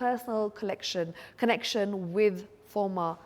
personal connection with former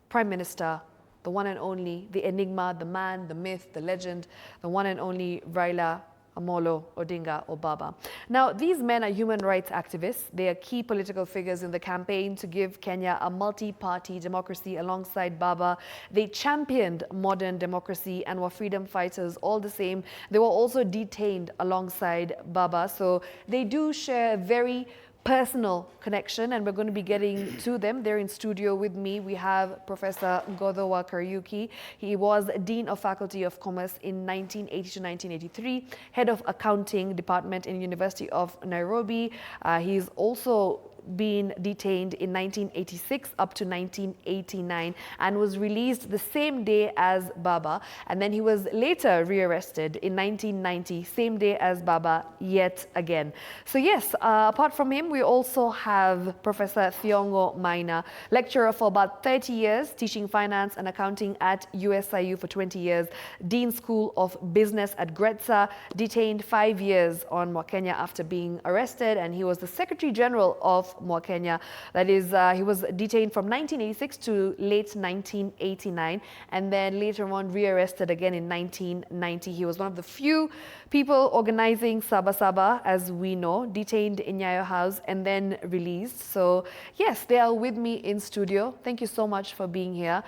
Prime Minister, the one and only, the enigma, the man, the myth, the legend, the one and only Raila Odinga or BAMBA. Now, these men are human rights activists. They are key political figures in the campaign to give Kenya a multi-party democracy alongside BAMBA. They championed modern democracy and were freedom fighters all the same. They were also detained alongside BAMBA. So they do share a very personal connection, and we're going to be getting to them. They're in studio with me. We have Professor Ngotho Thiong'o. He was Dean of Faculty of Commerce in 1980 to 1983, Head of Accounting Department in University of Nairobi. He's also been detained in 1986 up to 1989 and was released the same day as BAMBA, and then he was later rearrested in 1990, same day as BAMBA yet again. So yes, apart from him, we also have Professor Thiong'o Maina, lecturer for about 30 years, teaching finance and accounting at USIU for 20 years, Dean School of Business at Gretsa, detained 5 years on Kenya after being arrested, and he was the Secretary General of Kenya. That is, he was detained from 1986 to late 1989, and then later on rearrested again in 1990. He was one of the few people organizing Saba Saba, as we know, detained in Nyayo House and then released. So yes, they are with me in studio. Thank you so much for being here.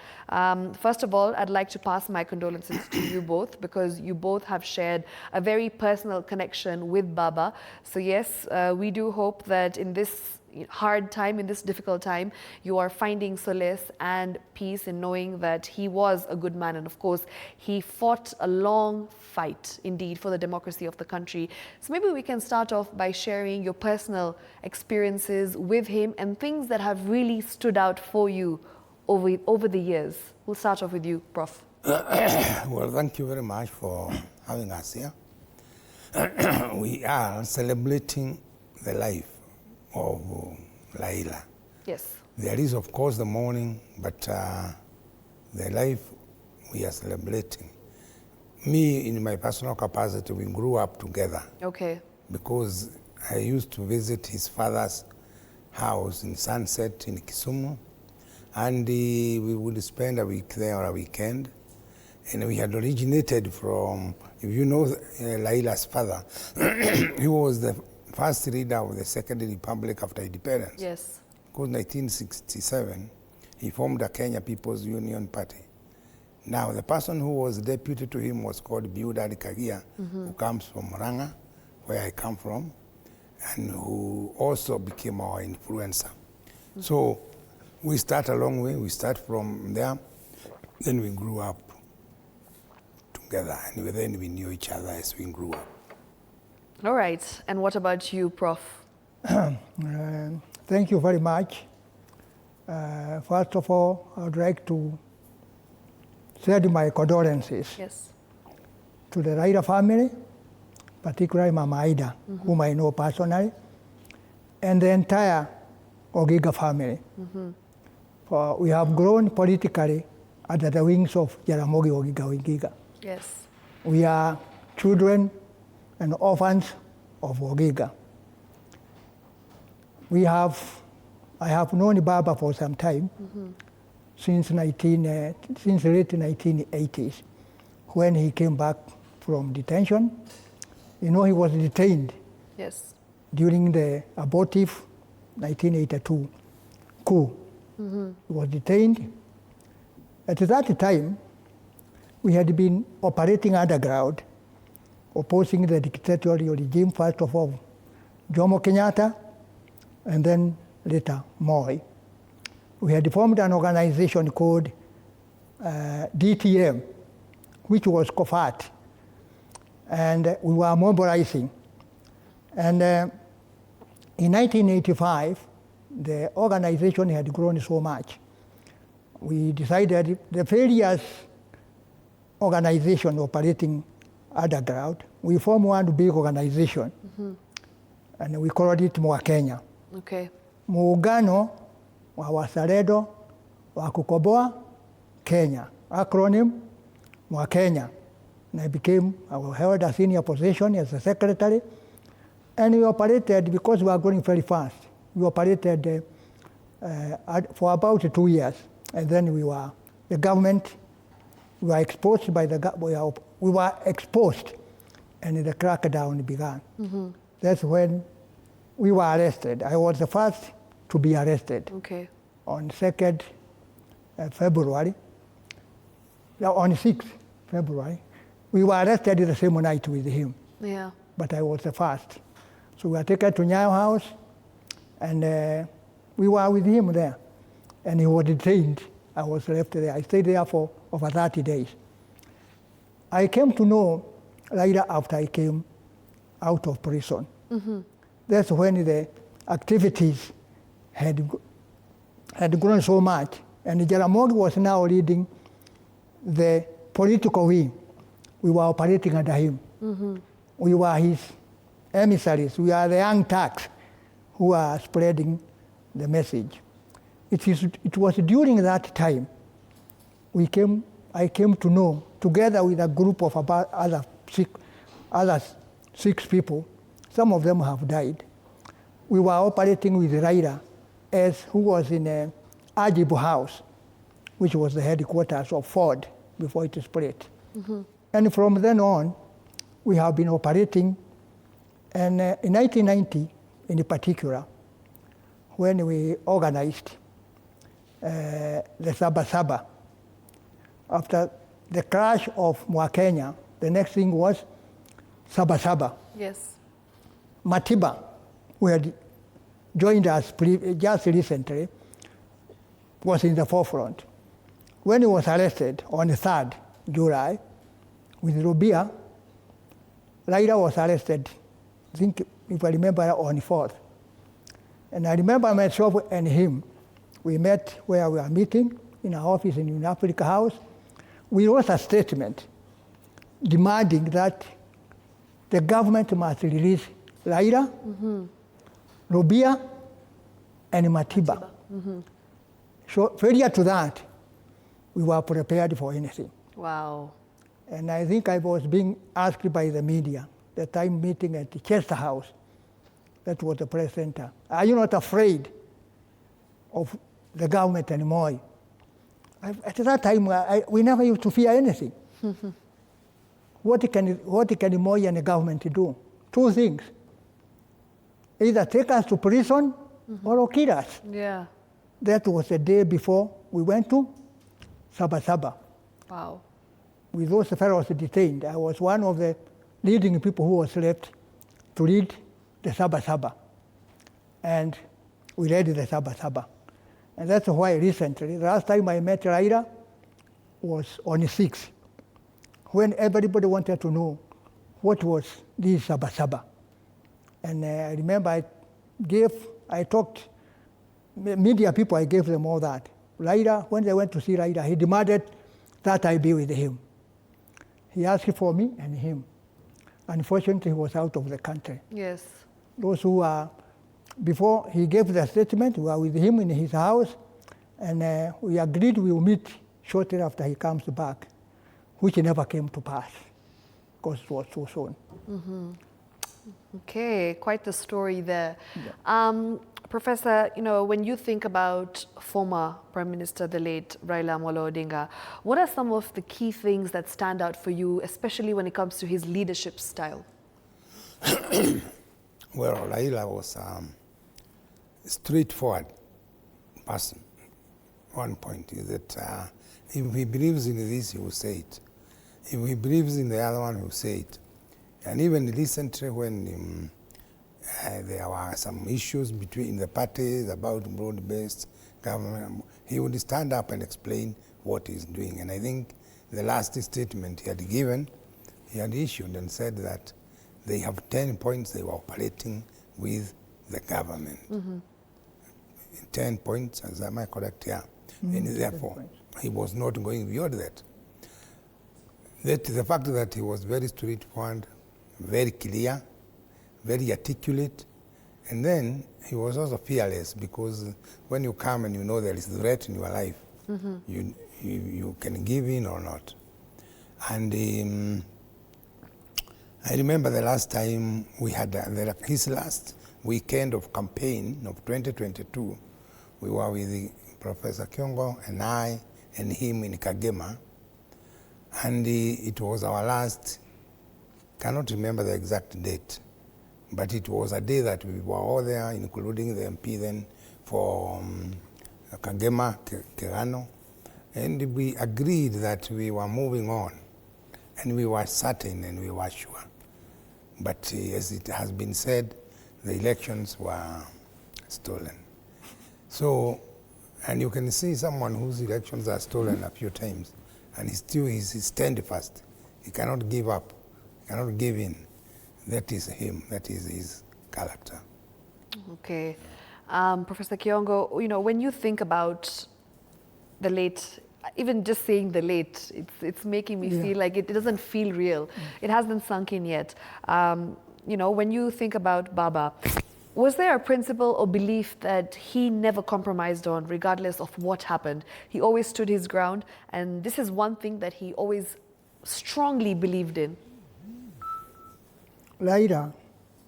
First of all, I'd like to pass my condolences to you both, because you both have shared a very personal connection with BAMBA. So yes, we do hope that in this hard time, in this difficult time, you are finding solace and peace in knowing that he was a good man, and of course he fought a long fight indeed for the democracy of the country. So maybe we can start off by sharing your personal experiences with him and things that have really stood out for you over the years. We'll start off with you, Prof. Well, thank you very much for having us here. We are celebrating the life of Raila. Yes. There is, of course, the mourning, but the life we are celebrating. Me, in my personal capacity, we grew up together. Okay. Because I used to visit his father's house in Sunset in Kisumu, and we would spend a week there or a weekend. And we had originated from, if you know Raila's father, he was the first leader of the Second Republic after independence. Yes. Because 1967, he formed the Kenya People's Union Party. Now, the person who was deputy to him was called Biuda Kagia, who comes from Murang'a, where I come from, and who also became our influencer. So we start a long way. We start from there, then we grew up together, and then we knew each other as we grew up. All right. And what about you, Prof? Thank you very much. First of all, I would like to send my condolences to the Raila family, particularly Mama Aida, whom I know personally, and the entire Ogiga family. For we have grown politically under the wings of Jaramogi Ogiga Ogiga. Yes. We are children and orphans of Ogiga. I have known BAMBA for some time, since late 1980s, when he came back from detention. You know, he was detained during the abortive 1982 coup. He was detained. At that time, we had been operating underground, opposing the dictatorial regime, first of all, Jomo Kenyatta, and then later Moi. We had formed an organization called DTM, which was covert, and we were mobilizing. And in 1985, the organization had grown so much. We decided the various organizations operating underground, we formed one big organization, and we called it Kenya. Okay. Muungano wa Wazalendo wa kukomboa Kenya, acronym Kenya. And I held a senior position as a secretary, and we operated because we were growing very fast. We operated for about 2 years. And then the government, we were exposed by we were exposed, and the crackdown began. That's when we were arrested. I was the first to be arrested. Okay. On 2nd February, on 6th February, we were arrested the same night with him. Yeah. But I was the first. So we were taken to Nyayo House, and we were with him there. And he was detained. I was left there. I stayed there for over 30 days. I came to know Raila after I came out of prison. That's when the activities had grown so much. And Jaramogi was now leading the political wing. We were operating under him. We were his emissaries. We are the young Turks who are spreading the message. It was during that time I came to know, together with a group of about other six people, some of them have died. We were operating with Raila, who was in a Ajibu House, which was the headquarters of Ford before it split. And from then on, we have been operating. And in 1990, in particular, when we organized the Saba Saba, after the crash of Kenya, the next thing was Saba Saba. Yes. Matiba, who had joined us just recently, was in the forefront. When he was arrested on the 3rd July with Rubia, Raila was arrested, I think, if I remember, on the 4th. And I remember myself and him, we met where we were meeting in our office in Africa House. We wrote a statement demanding that the government must release Raila, Rubia, and Matiba. So failure to that, we were prepared for anything. Wow. And I think I was being asked by the media, the time meeting at the Chester House, that was the press center, are you not afraid of the government anymore? At that time, we never used to fear anything. What can Moi and the government do? Two things. Either take us to prison or kill us. Yeah. That was the day before we went to Saba Saba. Wow. With those fellows detained, I was one of the leading people who was left to lead the Saba Saba. And we led the Saba Saba. And that's why recently, the last time I met Raila was on the 6th, when everybody wanted to know what was this Saba Saba. And I remember I talked, media people, I gave them all that. Raila, when they went to see Raila, he demanded that I be with him. He asked for me and him. Unfortunately, he was out of the country. Yes. Those who are, before he gave the statement, we were with him in his house, and we agreed we will meet shortly after he comes back, which never came to pass, because it was so soon. Okay, quite the story there. Yeah. Professor, when you think about former Prime Minister, the late Raila Odinga, what are some of the key things that stand out for you, especially when it comes to his leadership style? Well, Raila was a straightforward person. One point is that if he believes in this, he will say it. If he believes in the other one, he will say it. And even recently when there were some issues between the parties about broad-based government, he would stand up and explain what he's doing. And I think the last statement he had given, he had issued and said that they have 10 points they were operating with the government. 10 points, am I correct? Yeah. And therefore, he was not going beyond that. The fact that he was very straightforward, very clear, very articulate, and then he was also fearless, because when you come and you know there is a threat in your life, you can give in or not. And I remember the last time we had his last weekend of campaign of 2022, we were with Professor Thiong'o and I and him in Kagema, and it was our last, cannot remember the exact date, but it was a day that we were all there, including the MP then for Kagema, Kerano, and we agreed that we were moving on, and we were certain and we were sure. But as it has been said, the elections were stolen. So, and you can see someone whose elections are stolen a few times, and he still is steadfast. He cannot give up, he cannot give in. That is him, that is his character. Okay. Professor Thiong'o, you know, when you think about the late, even just saying the late, it's making me feel like it doesn't feel real. It hasn't sunk in yet. You know, when you think about Baba, was there a principle or belief that he never compromised on, regardless of what happened? He always stood his ground, and this is one thing that he always strongly believed in. Raila,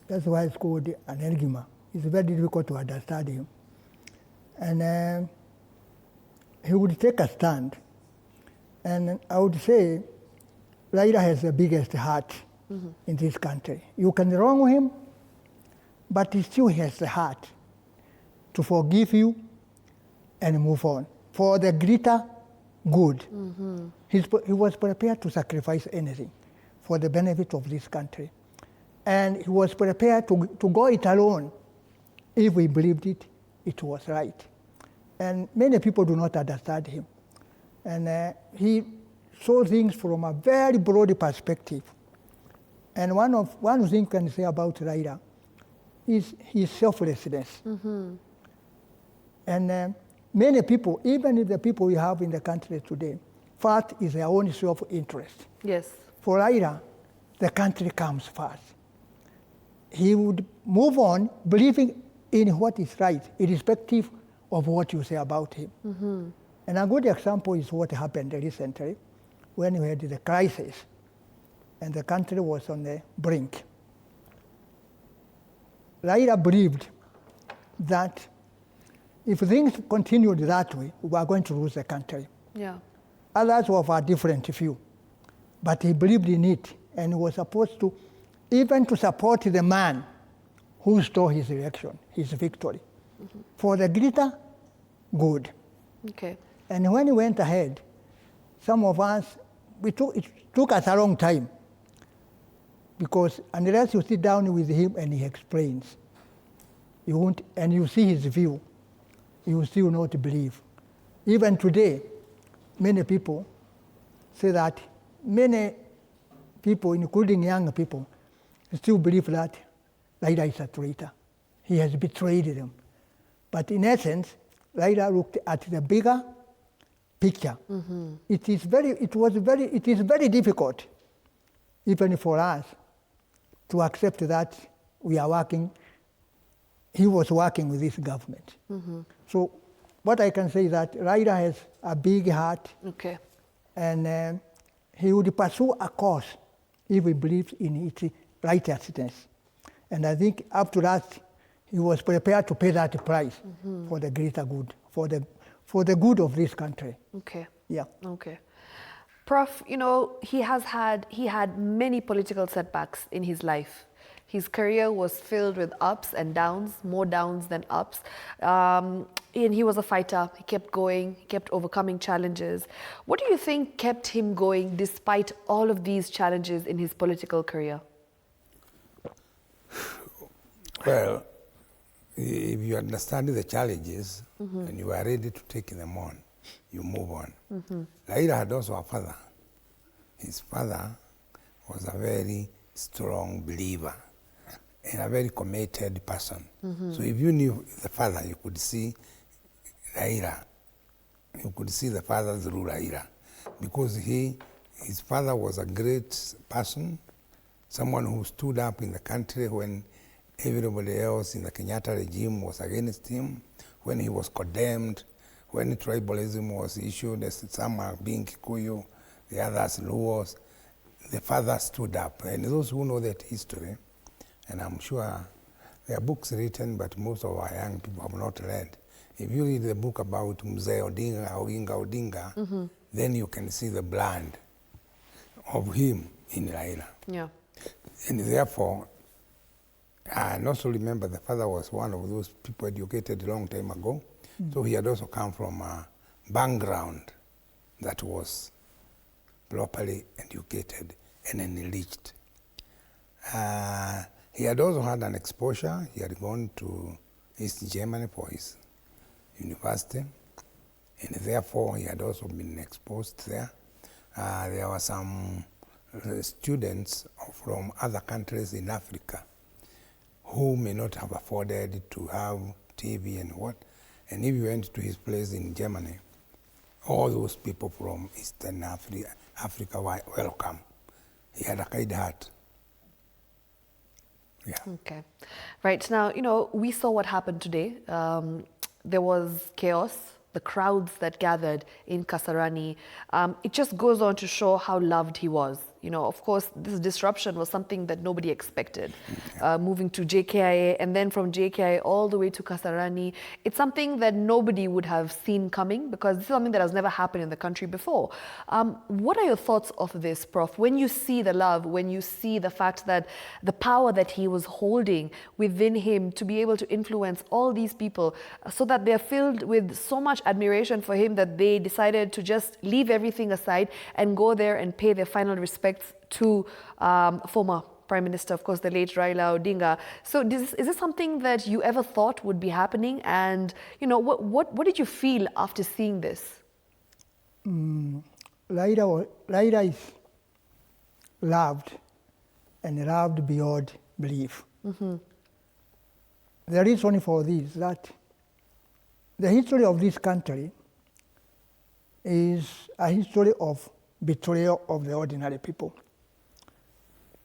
that's why it's called an enigma. It's very difficult to understand him. And he would take a stand. And I would say Raila has the biggest heart in this country. You can wrong him, but he still has the heart to forgive you and move on for the greater good. He was prepared to sacrifice anything for the benefit of this country. And he was prepared to go it alone if we believed it was right. And many people do not understand him. And he saw things from a very broad perspective. And one thing I can say about Raila is his selflessness. And many people, even the people we have in the country today, first is their own self-interest. Yes. For Raila, the country comes first. He would move on believing in what is right, irrespective of what you say about him. And a good example is what happened recently when we had the crisis and the country was on the brink. Raila believed that if things continued that way, we were going to lose the country. Yeah. Others were of a different view, but he believed in it and was supposed to even to support the man who stole his election, his victory, for the greater good. Okay. And when he went ahead, some of us, it took us a long time, because unless you sit down with him and he explains, you won't, and you see his view, you will still not believe. Even today, many people say that many people, including young people, still believe that Raila is a traitor. He has betrayed them. But in essence, Raila looked at the bigger picture. It is very difficult, even for us, to accept that we are working. He was working with this government. So what I can say is that Raila has a big heart. Okay. And he would pursue a cause if he believes in its righteousness. And I think up to that, he was prepared to pay that price for the greater good, for the good of this country. Okay. Yeah. Okay. Prof, you know, he had many political setbacks in his life. His career was filled with ups and downs, more downs than ups. And he was a fighter. He kept going, he kept overcoming challenges. What do you think kept him going despite all of these challenges in his political career? Well, if you understand the challenges and you are ready to take them on, you move on. Raila had also a father. His father was a very strong believer and a very committed person. So if you knew the father, you could see Raila. You could see the father through Raila, because his father was a great person, someone who stood up in the country when everybody else in the Kenyatta regime was against him, when he was condemned, when tribalism was issued, as some are being Kikuyu, the others Luos. The father stood up. And those who know that history, and I'm sure There are books written, but most of our young people have not read. If you read the book about Mzee Odinga, then you can see the blood of him in Raila. Yeah. And therefore, I also remember the father was one of those people educated a long time ago. So he had also come from a background that was properly educated and enriched. He had also had an exposure. He had gone to East Germany for his university, and therefore he had also been exposed there. There were some students from other countries in Africa who may not have afforded to have TV and what. And if you went to his place in Germany, all those people from Eastern Africa were welcome. He had a kind heart. Yeah. Okay. Right. Now, we saw what happened today. There was chaos, the crowds that gathered in Kasarani. It just goes on to show how loved he was. Of course, this disruption was something that nobody expected. Moving to JKIA and then from JKIA all the way to Kasarani. It's something that nobody would have seen coming because this is something that has never happened in the country before. What are your thoughts of this, Prof? When you see the love, when you see the fact that the power that he was holding within him to be able to influence all these people so that they're filled with so much admiration for him that they decided to just leave everything aside and go there and pay their final respects to former Prime Minister, of course, the late Raila Odinga. So is this something that you ever thought would be happening? And, what did you feel after seeing this? Raila is loved and loved beyond belief. The reason for this is that the history of this country is a history of betrayal of the ordinary people.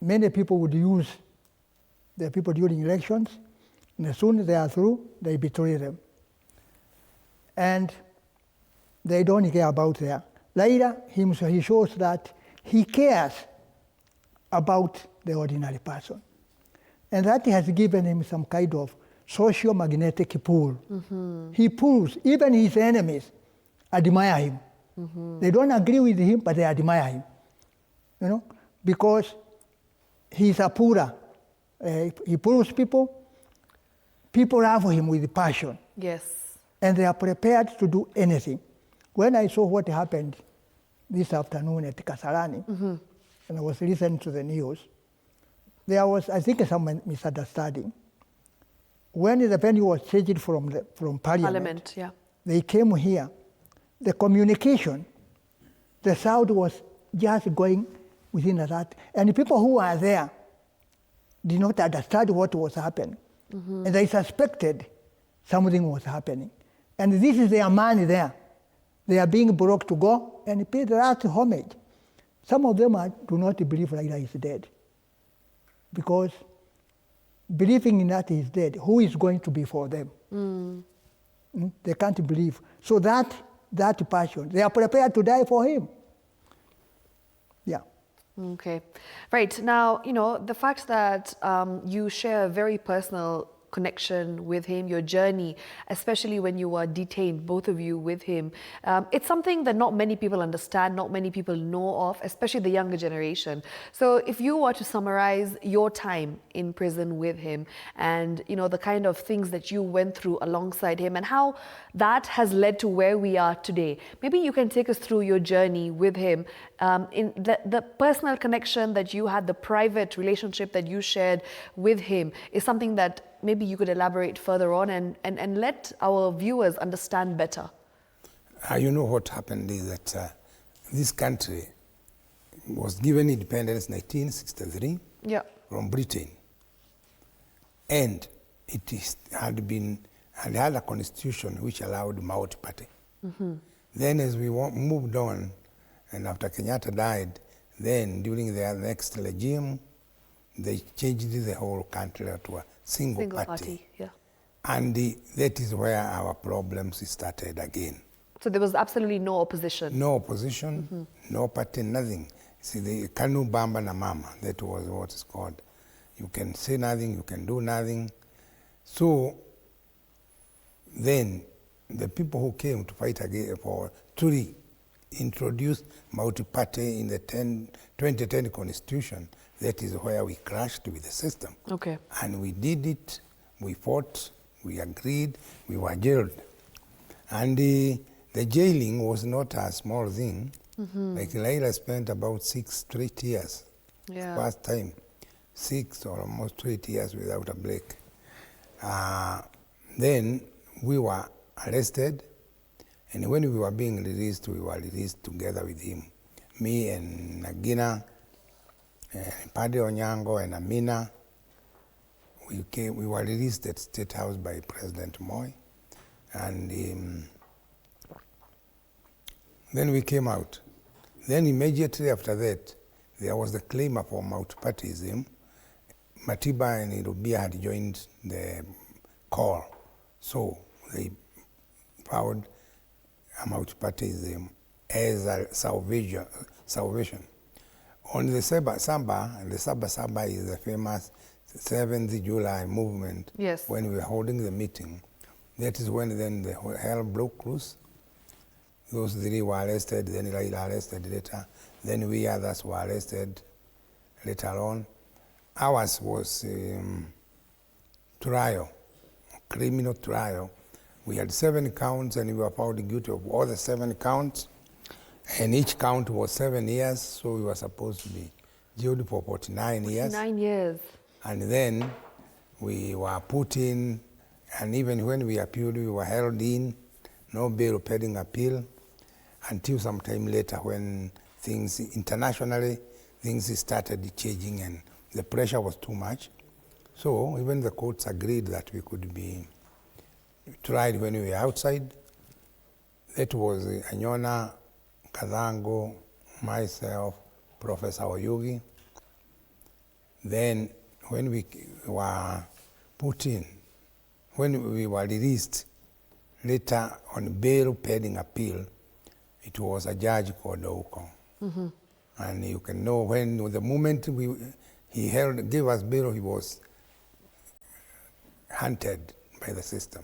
Many people would use the people during elections, and as soon as they are through, they betray them. And they don't care about their. Later, he shows that he cares about the ordinary person. And that has given him some kind of social magnetic pull. He pulls, even his enemies admire him. They don't agree with him, but they admire him, because he's a puller. He pulls people. People love him with passion. Yes. And they are prepared to do anything. When I saw what happened this afternoon at Kasarani, and I was listening to the news, there was, I think, some misunderstanding. When the venue was changed from Parliament, yeah. They came here. The communication, the sound was just going within that. And the people who were there did not understand what was happening. And they suspected something was happening. And this is their money there. They are being brought to go and pay the last homage. Some of them do not believe Raila is dead. Because believing in that he is dead, who is going to be for them? They can't believe. So that passion, they are prepared to die for him. Yeah. Okay. Right. Now, the fact that you share a very personal connection with him, your journey, especially when you were detained, both of you with him. It's something that not many people understand, not many people know of, especially the younger generation. So if you were to summarize your time in prison with him and, the kind of things that you went through alongside him and how that has led to where we are today, maybe you can take us through your journey with him, in the personal connection that you had, the private relationship that you shared with him is something that maybe you could elaborate further on and let our viewers understand better. What happened is that this country was given independence in 1963 from Britain. And it had a constitution which allowed multi-party. Then as we moved on, and after Kenyatta died, then during the next regime, they changed the whole country to a single party. And that is where our problems started again. So there was absolutely no opposition? No opposition, no party, nothing. See, the Kanu Bamba na Mama, that was what it's called. You can say nothing, you can do nothing. So then the people who came to fight again to introduce multi-party in the 2010 constitution, that is where we crashed with the system. Okay. And we did it, we fought, we agreed, we were jailed. And the jailing was not a small thing. Like Raila spent about 6 straight years. First time, 6 or almost 8 years without a break. Then we were arrested, and when we were being released, we were released together with him. Me and Nagina, and Padre Onyango and Amina, we were released at State House by President Moi, and then we came out. Then immediately after that, there was the claim for multipartyism. Matiba and Irubia had joined the call, so they found multipartyism as a salvation. On the Saba is the famous 7th July movement. Yes. When we were holding the meeting, that is when then the hell broke loose. Those 3 were arrested, then Raila arrested later, then we others were arrested later on. Ours was trial, criminal trial. We had 7 counts and we were found guilty of all the 7 counts. And each count was 7 years, so we were supposed to be jailed for 49 years. 9 years. And then we were put in, and even when we appealed, we were held in, no bail pending appeal, until some time later when things, internationally, things started changing and the pressure was too much. So even the courts agreed that we could be tried when we were outside. That was Anyona, Kazango, myself, Professor Oyugi. Then when we were put in, when we were released later on bail pending appeal, it was a judge called Ouko. And you can know when the moment he gave us bail, he was hunted by the system.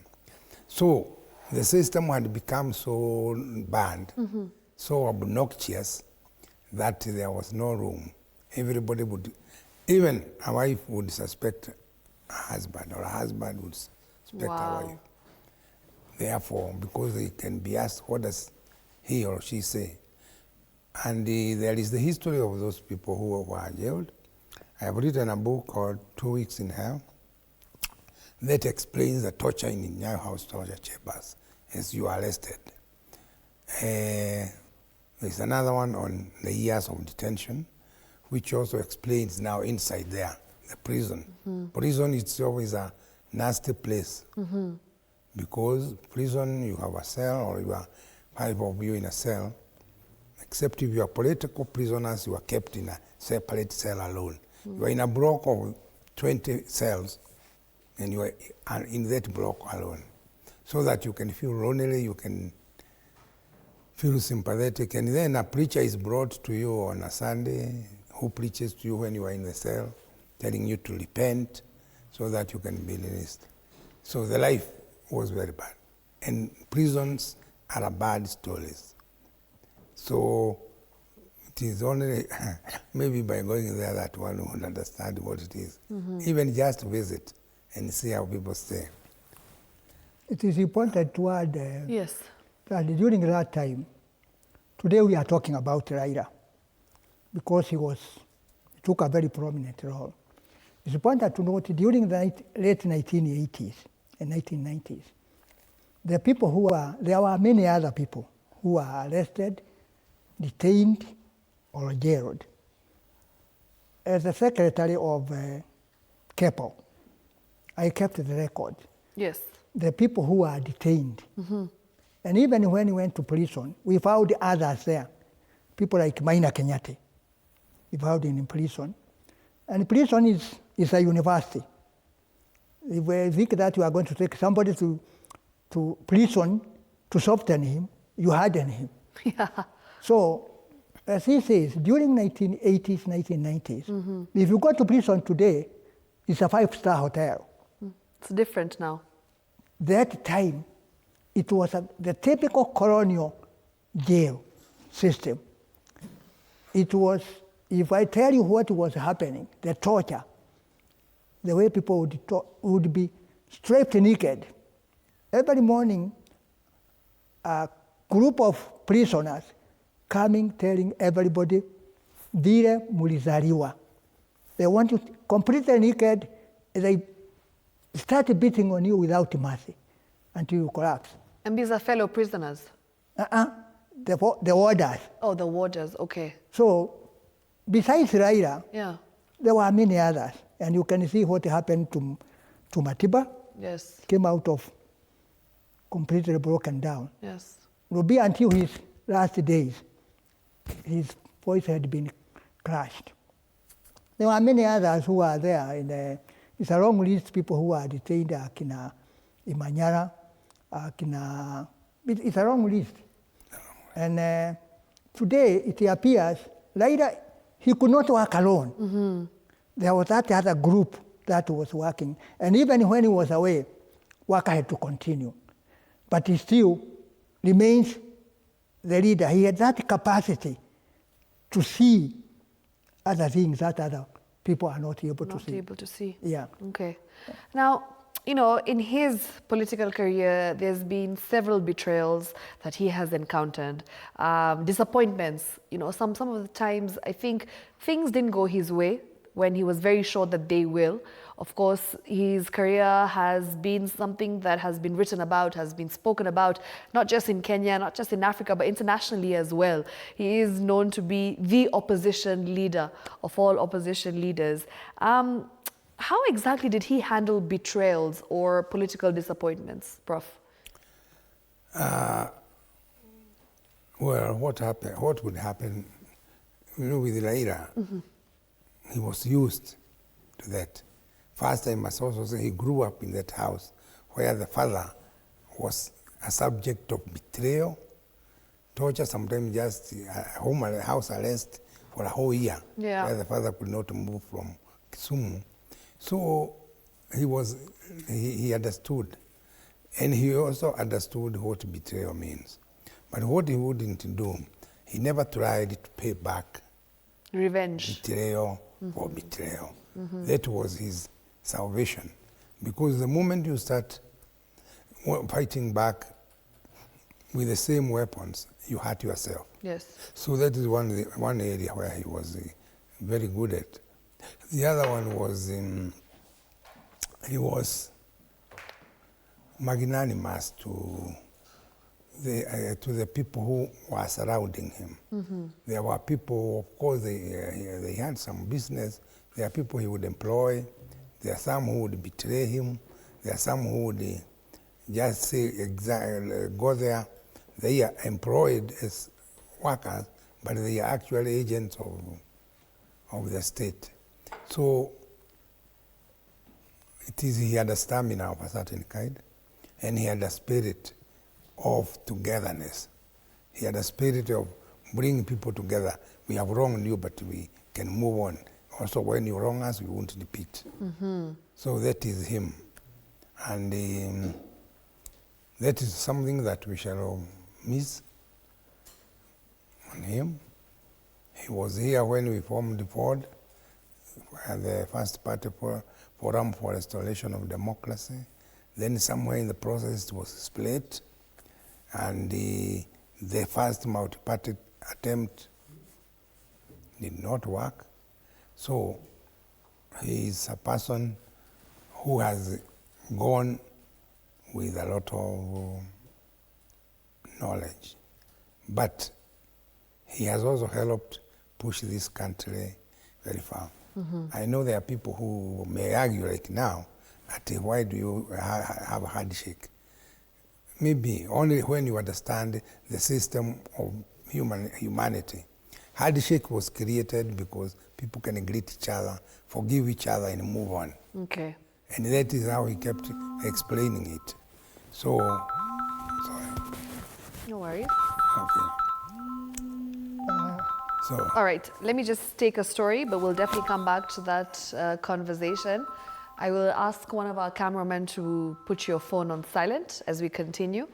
So the system had become so bad, so obnoxious, that there was no room. Everybody would, even a wife would suspect a husband, or a husband would suspect a wife. Therefore, because they can be asked, what does he or she say? And there is the history of those people who were jailed. I have written a book called 2 Weeks in Hell that explains the torture in Nyayo House torture chambers as you are arrested. There's another one on the years of detention, which also explains now inside there, the prison. Prison itself is a nasty place, because prison, you have a cell, or you are 5 of you in a cell, except if you are political prisoners, you are kept in a separate cell alone. You are in a block of 20 cells, and you are in that block alone, so that you can feel lonely, you can feel sympathetic, and then a preacher is brought to you on a Sunday, who preaches to you when you are in the cell, telling you to repent, so that you can be released. So the life was very bad, and prisons are bad stories. So it is only maybe by going there that one would understand what it is. Even just visit and see how people stay. It is important to add Yes. that during that time, today we are talking about Raila, because he took a very prominent role. It's important to note during the late 1980s and 1990s, there were many other people who were arrested, detained, or jailed. As the secretary of CAPO, I kept the record. Yes. The people who were detained. And even when we went to prison, we found others there. People like Maina Kenyatte, we found in prison. And prison is a university. If we think that you are going to take somebody to prison to soften him, you harden him. So, as he says, during 1980s, 1990s, if you go to prison today, it's a 5-star hotel. It's different now. That time, it was the typical colonial jail system. It was, if I tell you what was happening, the torture, the way people would be stripped naked. Every morning, a group of prisoners coming telling everybody, Vile mulizaliwa. They want you completely naked. They start beating on you without mercy until you collapse. And these are fellow prisoners? The warders. Oh, the warders, okay. So, besides Raila, yeah, there were many others. And you can see what happened to Matiba. Yes. Came out of completely broken down. Yes. It will be until his last days, his voice had been crushed. There were many others who are there. It's a long list of people who are detained, Akina Imanyara, Akina, it's a long list. And today it appears, Raila, he could not work alone. Mm-hmm. There was that other group that was working. And even when he was away, work had to continue. But he still remains the leader. He had that capacity to see other things that other people are not able to see. Not able to see. Yeah. Okay. Now, you know, in his political career, there's been several betrayals that he has encountered, disappointments. You know, some of the times I think things didn't go his way when he was very sure that they will. Of course, his career has been something that has been written about, has been spoken about, not just in Kenya, not just in Africa, but internationally as well. He is known to be the opposition leader of all opposition leaders. How exactly did he handle betrayals or political disappointments, Prof? Well, what would happen, you know, with Raila, mm-hmm. He was used to that. First, I must also say he grew up in that house where the father was a subject of betrayal, torture, sometimes just house arrest for a whole year, where the father could not move from Kisumu. So he understood. And he also understood what betrayal means. But what he wouldn't do, he never tried to pay back revenge. Betrayal for betrayal. Mm-hmm. That was his salvation. Because the moment you start fighting back with the same weapons, you hurt yourself. Yes. So that is one area where he was very good at. The other one was he was magnanimous to the people who were surrounding him. Mm-hmm. There were people, of course, they had some business. There are people he would employ. There are some who would betray him. There are some who would just say, go there. They are employed as workers, but they are actually agents of the state. So he had a stamina of a certain kind, and he had a spirit of togetherness. He had a spirit of bringing people together. We have wronged you, but we can move on. Also, when you wrong us, we won't repeat. Mm-hmm. So that is him. And that is something that we shall miss on him. He was here when we formed the FORD, the first party forum for restoration of democracy. Then somewhere in the process it was split, and the first multi-party attempt did not work. So he is a person who has gone with a lot of knowledge. But he has also helped push this country very far. Mm-hmm. I know there are people who may argue like now, why do you have a handshake? Maybe only when you understand the system of humanity. Handshake was created because people can greet each other, forgive each other, and move on. Okay. And that is how he kept explaining it. So, sorry. No worries. Okay. All right, let me just take a story, but we'll definitely come back to that conversation. I will ask one of our cameramen to put your phone on silent as we continue.